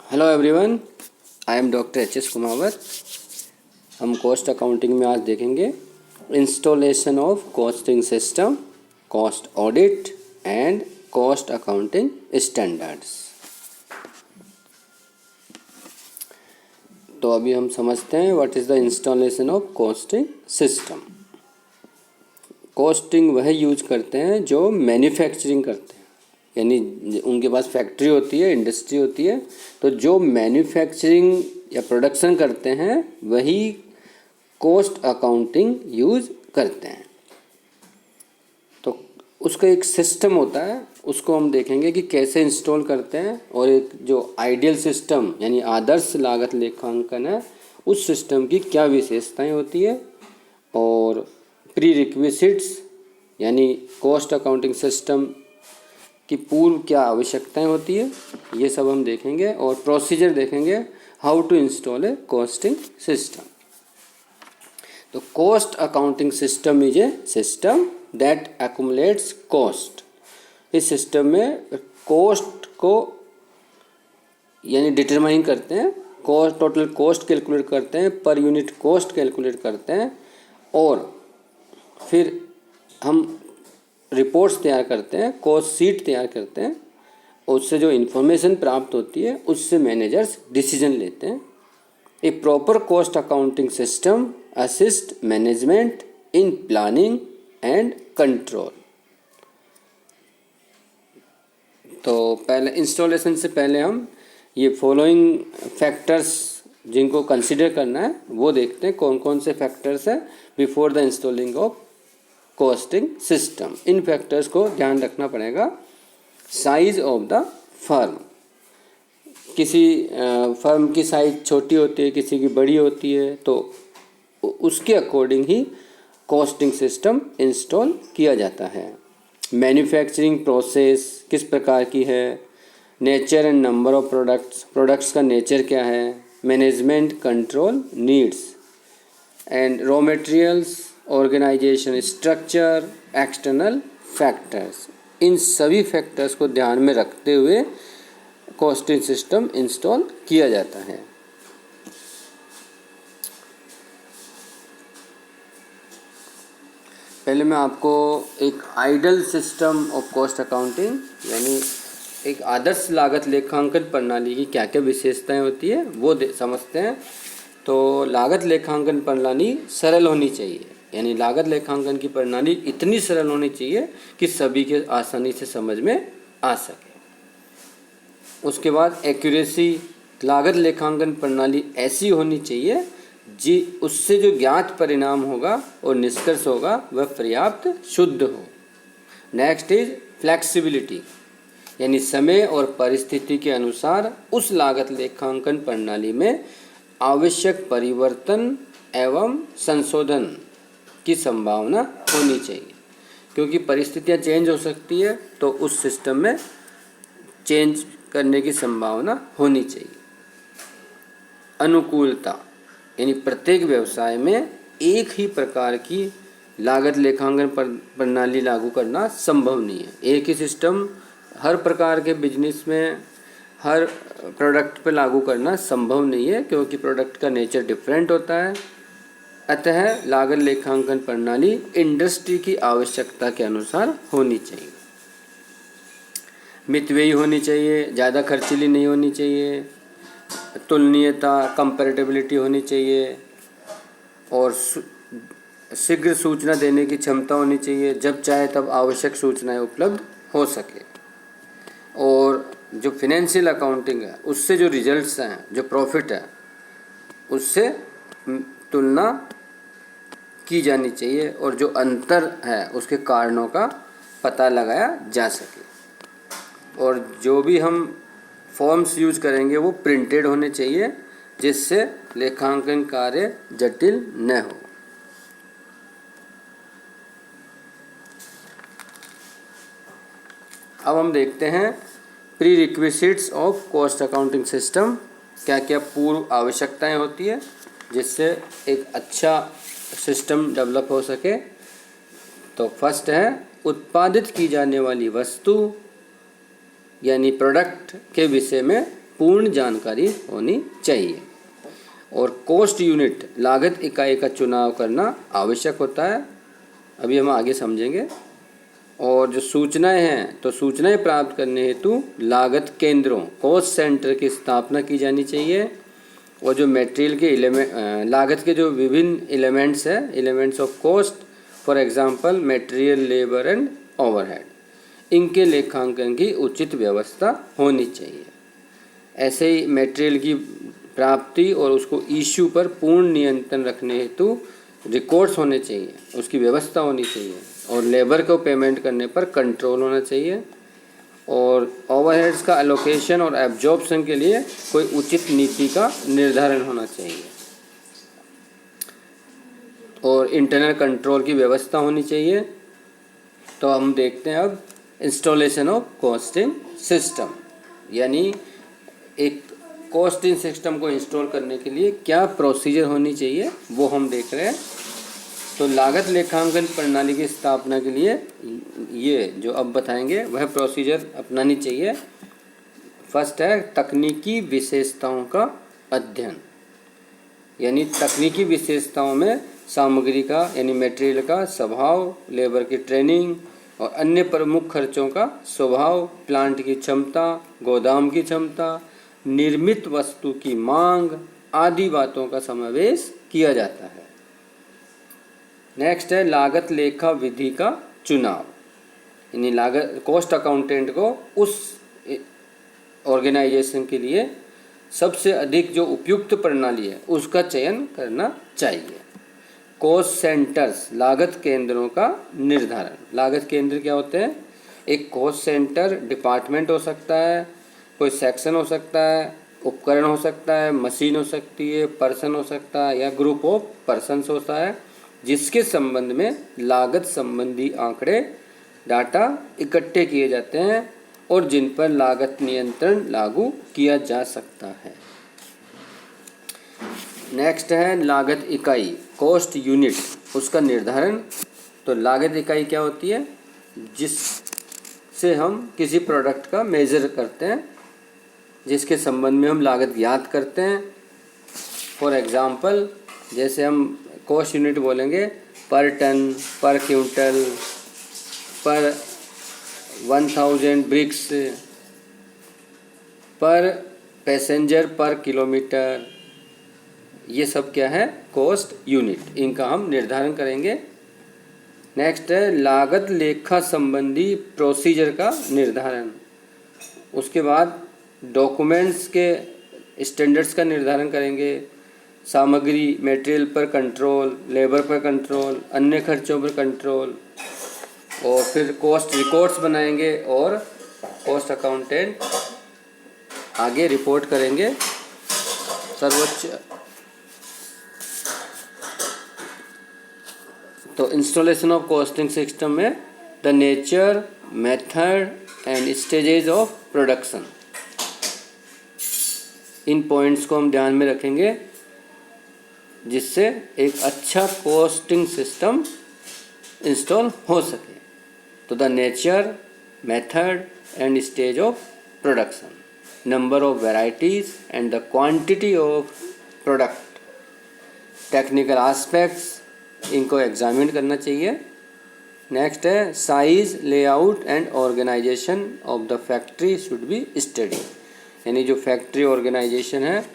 Hello everyone, I am doctor HS. Kumawat. हम cost accounting में आज देखेंगे installation of costing system, cost audit and cost accounting standards. तो अभी हम समझते हैं what is the installation of costing system. Costing वह यूज करते हैं जो मैन्युफैक्चरिंग करते हैं, यानी उनके पास फैक्ट्री होती है, इंडस्ट्री होती है, तो जो मैन्युफैक्चरिंग या प्रोडक्शन करते हैं वही कॉस्ट अकाउंटिंग यूज़ करते हैं। तो उसका एक सिस्टम होता है, उसको हम देखेंगे कि कैसे इंस्टॉल करते हैं, और एक जो आइडियल सिस्टम यानी आदर्श लागत लेखांकन है उस सिस्टम की क्या विशेषताएं होती है, और प्री रिक्विजिट्स यानी कॉस्ट अकाउंटिंग सिस्टम की पूर्व क्या आवश्यकताएं होती है, ये सब हम देखेंगे। और प्रोसीजर देखेंगे, how to install a costing system. तो cost accounting system is a system that accumulates cost. इस सिस्टम में कॉस्ट को यानी डिटरमाइन करते हैं, कॉस्ट टोटल कॉस्ट कैलकुलेट करते हैं, पर यूनिट कॉस्ट कैलकुलेट करते हैं, और फिर हम रिपोर्ट्स तैयार करते हैं, कॉस्ट सीट तैयार करते हैं, और उससे जो इन्फॉर्मेशन प्राप्त होती है उससे मैनेजर्स डिसीजन लेते हैं। A proper cost accounting system assist management in planning and control. तो पहले इंस्टॉलेशन से पहले हम ये फॉलोइंग फैक्टर्स जिनको कंसिडर करना है वो देखते हैं, कौन कौन से फैक्टर्स है before the installing of costing system. In factors को ध्यान रखना पड़ेगा। साइज ऑफ द फर्म, किसी फर्म की साइज छोटी होती है, किसी की बड़ी होती है, तो उसके अकॉर्डिंग ही कॉस्टिंग सिस्टम इंस्टॉल किया जाता है। मैन्युफैक्चरिंग प्रोसेस किस प्रकार की है, nature and number of products का नेचर क्या है, management control needs and raw materials, organisation structure, external factors. इन सभी फैक्टर्स को ध्यान में रखते हुए कॉस्टिंग सिस्टम इंस्टॉल किया जाता है। पहले मैं आपको एक ideal system of cost accounting यानी एक आदर्श लागत लेखांकन प्रणाली की क्या क्या विशेषताएं होती है वो समझते हैं। तो लागत लेखांकन प्रणाली सरल होनी चाहिए, यानी लागत लेखांकन की प्रणाली इतनी सरल होनी चाहिए कि सभी के आसानी से समझ में आ सके। उसके बाद एक्यूरेसी, लागत लेखांकन प्रणाली ऐसी होनी चाहिए जी उससे जो ज्ञात परिणाम होगा और निष्कर्ष होगा वह पर्याप्त शुद्ध हो। नेक्स्ट इज फ्लेक्सिबिलिटी, यानी समय और परिस्थिति के अनुसार उस लागत लेखांकन प्रणाली में आवश्यक परिवर्तन एवं संशोधन की संभावना होनी चाहिए, क्योंकि परिस्थितियां चेंज हो सकती है तो उस सिस्टम में चेंज करने की संभावना होनी चाहिए। अनुकूलता, यानी प्रत्येक व्यवसाय में एक ही प्रकार की लागत लेखांकन प्रणाली लागू करना संभव नहीं है। एक ही सिस्टम हर प्रकार के बिजनेस में हर प्रोडक्ट पे लागू करना संभव नहीं है, क्योंकि प्रोडक्ट का नेचर डिफरेंट होता है। अतः लागत लेखांकन प्रणाली इंडस्ट्री की आवश्यकता के अनुसार होनी चाहिए। मितव्ययी होनी चाहिए, ज़्यादा खर्चीली नहीं होनी चाहिए, तुलनीयता कंपैरेटिबिलिटी होनी चाहिए, और शीघ्र सूचना देने की क्षमता होनी चाहिए, जब चाहे तब आवश्यक सूचनाएं उपलब्ध हो सके। और जो फिनेंशियल अकाउंटिंग है उससे जो रिजल्ट्स हैं, जो प्रॉफिट है, उससे तुलना की जानी चाहिए, और जो अंतर है उसके कारणों का पता लगाया जा सके। और जो भी हम फॉर्म्स यूज करेंगे वो प्रिंटेड होने चाहिए, जिससे लेखांकन कार्य जटिल न हो। अब हम देखते हैं pre requisites of cost accounting system, क्या क्या पूर्व आवश्यकताएं होती है जिससे एक अच्छा सिस्टम डेवलप हो सके। तो फर्स्ट है उत्पादित की जाने वाली वस्तु यानी प्रोडक्ट के विषय में पूर्ण जानकारी होनी चाहिए। और कॉस्ट यूनिट लागत इकाई का चुनाव करना आवश्यक होता है, अभी हम आगे समझेंगे। और जो सूचनाएं हैं, तो सूचनाएं प्राप्त करने हेतु लागत केंद्रों कॉस्ट सेंटर की स्थापना की जानी चाहिए। और जो मटेरियल के लागत के जो विभिन्न एलिमेंट्स हैं, elements of cost, for example material, labour and overhead, इनके लेखांकन की उचित व्यवस्था होनी चाहिए। ऐसे ही मटेरियल की प्राप्ति और उसको इश्यू पर पूर्ण नियंत्रण रखने हेतु रिकॉर्ड्स होने चाहिए, उसकी व्यवस्था होनी चाहिए। और लेबर को पेमेंट करने पर कंट्रोल होना चाहिए। और ओवरहेड्स का एलोकेशन और एब्जॉर्प्शन के लिए कोई उचित नीति का निर्धारण होना चाहिए। और इंटरनल कंट्रोल की व्यवस्था होनी चाहिए। तो हम देखते हैं अब इंस्टॉलेशन ऑफ कॉस्टिंग सिस्टम, यानी एक कॉस्टिंग सिस्टम को इंस्टॉल करने के लिए क्या प्रोसीजर होनी चाहिए वो हम देख रहे हैं। तो लागत लेखांकन प्रणाली की स्थापना के लिए ये जो अब बताएंगे वह प्रोसीजर अपनानी चाहिए। फर्स्ट है तकनीकी विशेषताओं का अध्ययन, यानी तकनीकी विशेषताओं में सामग्री का यानी मटेरियल का स्वभाव, लेबर की ट्रेनिंग और अन्य प्रमुख खर्चों का स्वभाव, प्लांट की क्षमता, गोदाम की क्षमता, निर्मित वस्तु की मांग आदि बातों का समावेश किया जाता है। नेक्स्ट है लागत लेखा विधि का चुनाव, यानी लागत कॉस्ट अकाउंटेंट को उस ऑर्गेनाइजेशन के लिए सबसे अधिक जो उपयुक्त प्रणाली है उसका चयन करना चाहिए। कॉस्ट सेंटर्स लागत केंद्रों का निर्धारण। लागत केंद्र क्या होते हैं? एक कॉस्ट सेंटर डिपार्टमेंट हो सकता है, कोई सेक्शन हो सकता है, उपकरण हो सकता है, मशीन हो सकती है, पर्सन हो सकता है या ग्रुप ऑफ पर्सन्स होता है, जिसके संबंध में लागत संबंधी आंकड़े डाटा इकट्ठे किए जाते हैं और जिन पर लागत नियंत्रण लागू किया जा सकता है। नेक्स्ट है लागत इकाई कॉस्ट यूनिट, उसका निर्धारण। तो लागत इकाई क्या होती है? जिससे हम किसी प्रोडक्ट का मेजर करते हैं, जिसके संबंध में हम लागत ज्ञात करते हैं। फॉर एग्जांपल जैसे हम कॉस्ट यूनिट बोलेंगे पर टन, पर क्विंटल, पर 1000 ब्रिक्स, पर पैसेंजर, पर किलोमीटर, ये सब क्या है? कॉस्ट यूनिट, इनका हम निर्धारण करेंगे। नेक्स्ट है लागत लेखा संबंधी प्रोसीजर का निर्धारण। उसके बाद डॉक्यूमेंट्स के स्टैंडर्ड्स का निर्धारण करेंगे। सामग्री मटेरियल पर कंट्रोल, लेबर पर कंट्रोल, अन्य खर्चों पर कंट्रोल, और फिर कॉस्ट रिकॉर्ड्स बनाएंगे और कॉस्ट अकाउंटेंट आगे रिपोर्ट करेंगे सर्वोच्च। तो इंस्टॉलेशन ऑफ कॉस्टिंग सिस्टम में the nature, method and stages of production, in points को हम ध्यान में रखेंगे जिससे एक अच्छा कॉस्टिंग सिस्टम इंस्टॉल हो सके। तो the nature, method and stage of production, number of varieties and the quantity of product, technical aspects, इनको एग्जामिन करना चाहिए। नेक्स्ट है size, layout and organization of the factory should be study, यानी जो factory organisation है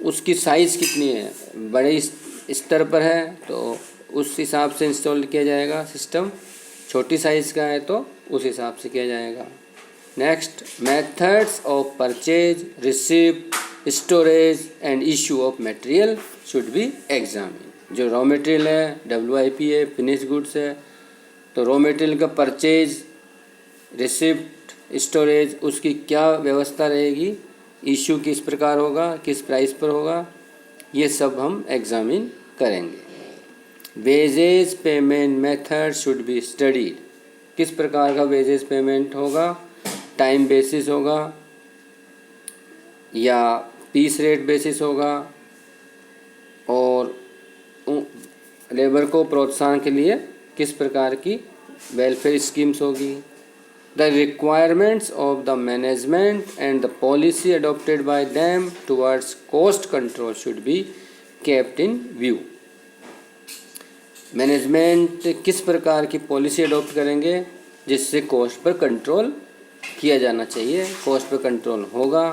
उसकी size कितनी है, बड़े स्तर पर है तो उस हिसाब से इंस्टॉल किया जाएगा सिस्टम, छोटी साइज़ का है तो उस हिसाब से किया जाएगा। Next methods of purchase, receipt, storage and issue of material should be examine. जो रॉ मटेरियल है, WIP है, फिनिश गुड्स है, तो रॉ मटेरियल का परचेज, रिसिप्ट, स्टोरेज, उसकी क्या व्यवस्था रहेगी, इशू किस प्रकार होगा, किस प्राइस पर होगा, ये सब हम एग्जामिन करेंगे। Wages payment method should be studied, किस प्रकार का वेजेस पेमेंट होगा, टाइम बेसिस होगा या पीस रेट बेसिस होगा, और लेबर को प्रोत्साहन के लिए किस प्रकार की वेलफेयर स्कीम्स होगी, The requirements of the management and the policy adopted by them towards cost control should be kept in view. Management किस प्रकार की पॉलिसी अडॉप्ट करेंगे जिससे कॉस्ट पर कंट्रोल किया जाना चाहिए, कॉस्ट पर कंट्रोल होगा,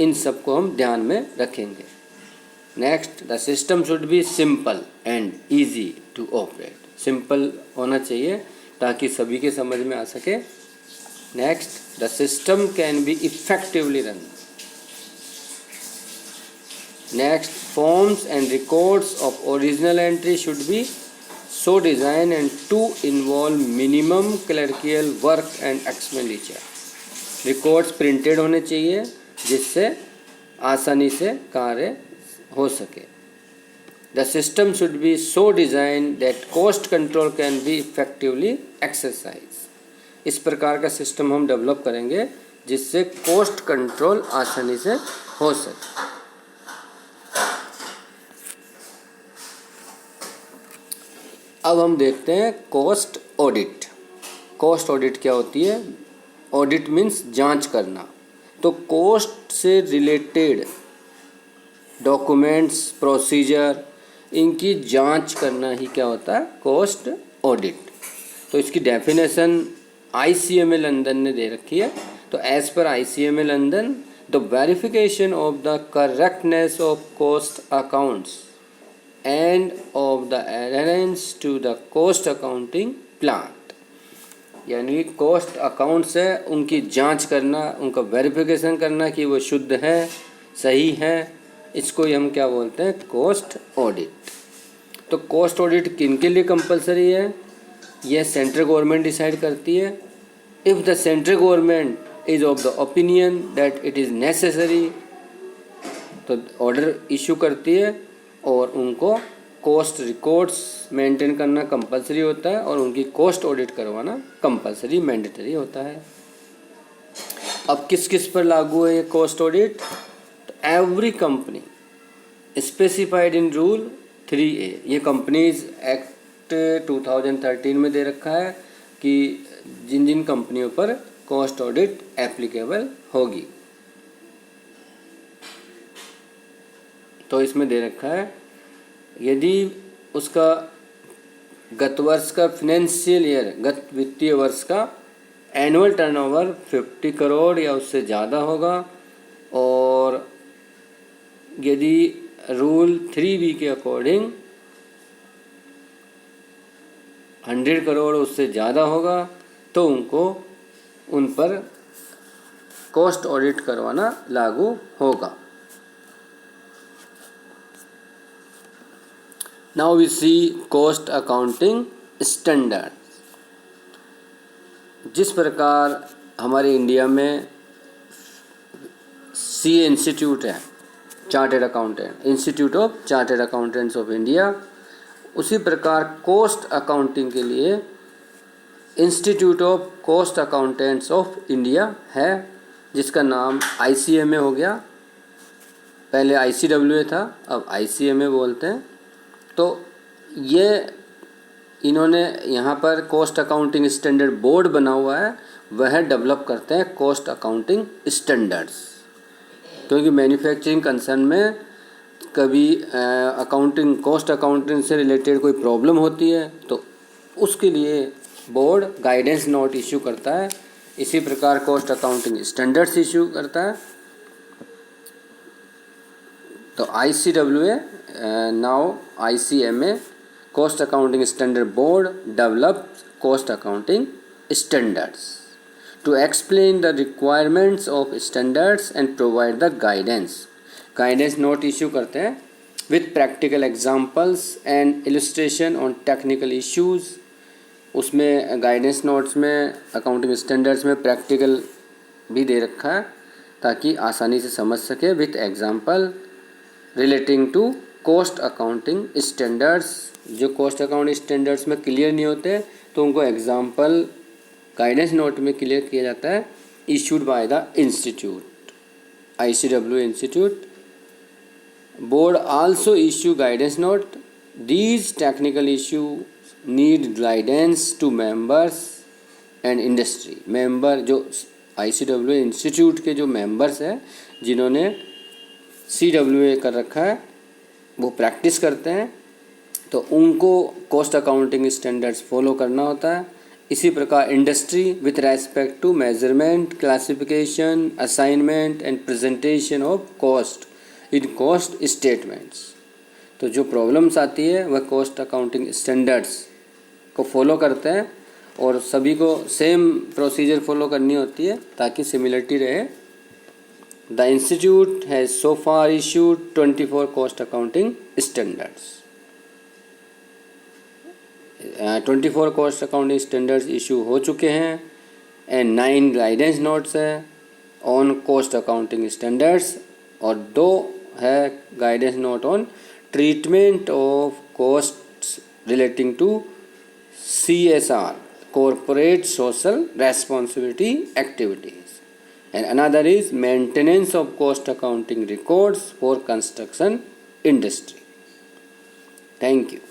इन सब को हम ध्यान में रखेंगे. Next, the system should be simple and easy to operate. Simple होना चाहिए ताकि सभी के समझ में आ सके. Next, the system can be effectively run. Next, forms and records of original entry should be so design and to involve minimum clerical work and expenditure. Records printed होने चाहिए जिससे आसानी से कार्य हो सके. The system should be so designed that cost control can be effectively exercised. इस प्रकार का सिस्टम हम डेवलप करेंगे जिससे कॉस्ट कंट्रोल आसानी से हो सके. अब हम देखते हैं कॉस्ट ऑडिट. कॉस्ट ऑडिट क्या होती है? ऑडिट मीन्स जांच करना. तो कॉस्ट से रिलेटेड डॉक्यूमेंट्स, प्रोसीजर, इनकी जांच करना ही क्या होता है? Cost audit. तो इसकी डेफिनेशन ICMA लंदन ने दे रखी है. तो as per ICMA London, the verification of the correctness of cost accounts and of the adherence to the cost accounting plan. यानी कॉस्ट अकाउंट्स है उनकी जांच करना, उनका वेरिफिकेशन करना कि वो शुद्ध है, सही है, इसको ही हम क्या बोलते हैं? Cost audit. तो कॉस्ट ऑडिट किन के लिए कंपलसरी है? यह सेंट्रल गवर्नमेंट डिसाइड करती है. If the central government is of the opinion that it is necessary, तो ऑर्डर इशू करती है और उनको कॉस्ट रिकॉर्ड्स मेंटेन करना कंपलसरी होता है और उनकी कॉस्ट ऑडिट करवाना कंपलसरी मैंडेटरी होता है. अब किस किस पर लागू है ये कॉस्ट ऑडिट? तो every company specified in rule 3A. ये कंपनीज एक्ट 2013 में दे रखा है कि जिन जिन कंपनियों पर कॉस्ट ऑडिट एप्लीकेबल होगी. तो इसमें दे रखा है यदि उसका गत वर्ष का फाइनेंशियल ईयर, गत वित्तीय वर्ष का एनुअल टर्नओवर 50 करोड़ या उससे ज़्यादा होगा और यदि रूल 3B के अकॉर्डिंग 100 करोड़ उससे ज़्यादा होगा तो उनको उन पर कॉस्ट ऑडिट करवाना लागू होगा. Now we see cost accounting standard. जिस प्रकार हमारे इंडिया में CA इंस्टीट्यूट है, chartered accountant, institute of chartered accountants of India, उसी प्रकार कॉस्ट अकाउंटिंग के लिए institute of cost accountants of India है जिसका नाम ICMA हो गया. पहले ICWA था, अब ICMA बोलते हैं. तो ये इन्होंने यहाँ पर कॉस्ट अकाउंटिंग स्टैंडर्ड बोर्ड बना हुआ है, वह डेवलप करते हैं कॉस्ट अकाउंटिंग स्टैंडर्ड्स. क्योंकि मैन्युफैक्चरिंग कंसर्न में कभी अकाउंटिंग, कॉस्ट अकाउंटिंग से रिलेटेड कोई प्रॉब्लम होती है तो उसके लिए बोर्ड गाइडेंस नोट इशू करता है. इसी प्रकार कॉस्ट अकाउंटिंग स्टैंडर्ड्स इशू करता है. तो ICWA, now ICMA, Cost Accounting Standard Board develops cost accounting standards to explain the requirements of standards and provide the guidance. Guidance note issue करते हैं with practical examples and illustration on technical issues. उसमें guidance notes में accounting standards में practical भी दे रखा है ताकि आसानी से समझ सके with example relating to cost accounting standards. जो कॉस्ट अकाउंटिंग स्टैंडर्ड्स में क्लियर नहीं होते तो उनको एग्जांपल गाइडेंस नोट में क्लियर किया जाता है, issued by the institute, ICWA institute. Board also issue guidance note. These technical issue need guidance to members and industry member, जो ICWA इंस्टीट्यूट के जो मेंबर्स हैं जिन्होंने CWA कर रखा है वो प्रैक्टिस करते हैं, तो उनको कॉस्ट अकाउंटिंग स्टैंडर्ड्स फॉलो करना होता है। इसी प्रकार industry with respect to measurement, classification, assignment and presentation of cost in cost statements. तो जो प्रॉब्लम्स आती है वह कॉस्ट अकाउंटिंग स्टैंडर्ड्स को फॉलो करते हैं और सभी को सेम प्रोसीजर फॉलो करनी होती है ताकि सिमिलरिटी रहे। The institute has so far issued 24 cost accounting standards. 24 cost accounting standards issue हो चुके हैं एंड 9 गाइडेंस नोट्स है ऑन कॉस्ट अकाउंटिंग स्टैंडर्ड्स और 2 है guidance note on treatment of costs relating to CSR, corporate social responsibility activities, and another is maintenance of cost accounting records for construction industry. Thank you.